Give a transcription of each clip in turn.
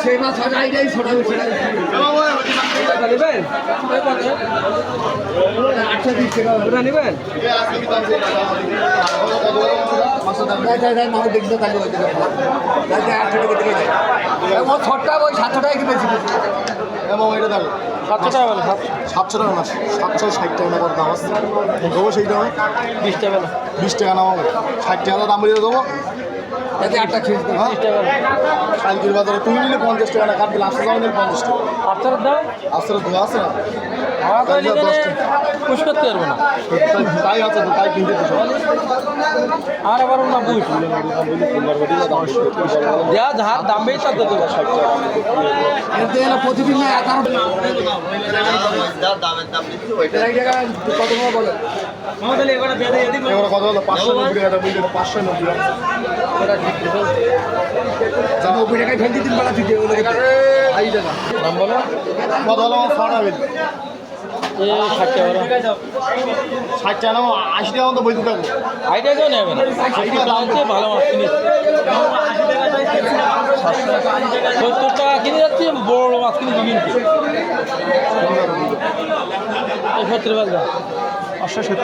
সেই মাছ আইটাই ছোট নেবেন 820 টাকা নেবেন মাছ দেখতে তাহলে ওই দিকে 8 টাকা থেকে যায় ছোটটা ওই 700 টাকা কি বেশি এবং এটা দেখো 700 টাকা বলে 700 টাকা না 760 টাকা করে দাম আছে দেবো সেইটা 20 টাকা 20 টাকা নামাবো 60 টাকা দাম বলে দেবো এতে 8টা খেয়ে 20 টাকা কালকের বাজারে তুমি নিলে 50 টাকা না কাটলে আসতে যাও নিলে 50 টাকা আপনার দাম আসলে দোয়া আছে না পুষ করতে পারবো না তাই আছে তো তাই কিনতে তো আর আবার না বুঝ যা ধার দাম বেশি তার দেবো 60 টাকা এতে না প্রতিদিন না 11 দামের দাম দিচ্ছি ওইটা কত টাকা বলে আমাদের এবারে দিয়ে দেই এবারে কত হলো 590 টাকা বলি 590 এটা ঠিক আছে জানো 90 টাকায় ফেল দিন বলা ঠিক ওগুলো আই টাকা দাম বলো কত হলো 6 টাকা এ 60 টাকা 60 টাকা না 80 টাকা মতো বলতে থাকো 80 টাকা নেবে না 80 টাকা দাম চেয়ে ভালো মাছ কিনে 70 টাকা কিনে যাচ্ছি বড় মাছ কিনে দিন এই 70 টাকা 870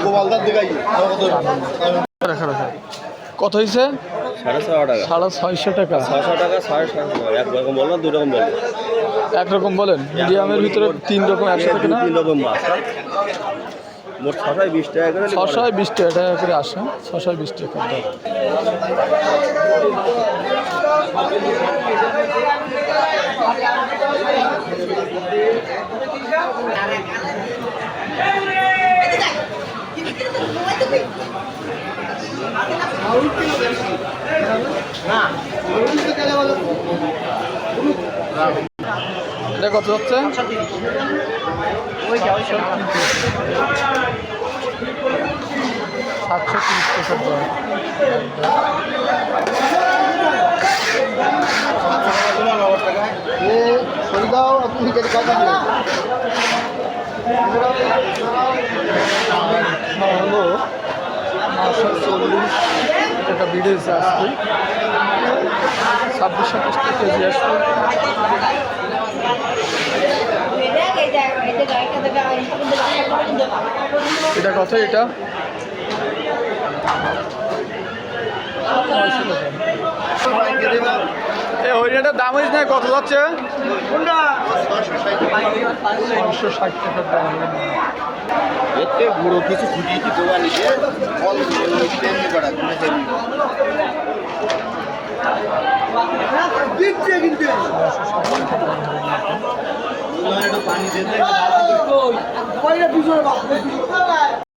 গোপালদার দেখাই কত হয়েছে 650 টাকা 600 টাকা 650 একরকম বল না দুই রকম বল একরকম বলেন মিডিয়ামের ভিতরে 3 রকম 100 টাকা না 3 রকম মাছ মোট 620 টাকা করে 620 টাকা করে আসে 620 টাকা এটা কত হচ্ছে 730 টাকা হলো 940 টাকা বিড়েছে আসবে 26-27 কেজি আসবে এটা কত এটা হরিণাটার দাম হয়েছে না কত যাচ্ছে 560 টাকার দাম এতে বুড়ো কিছু খুঁটিয়ে কি দোয়া নিচ্ছে পানি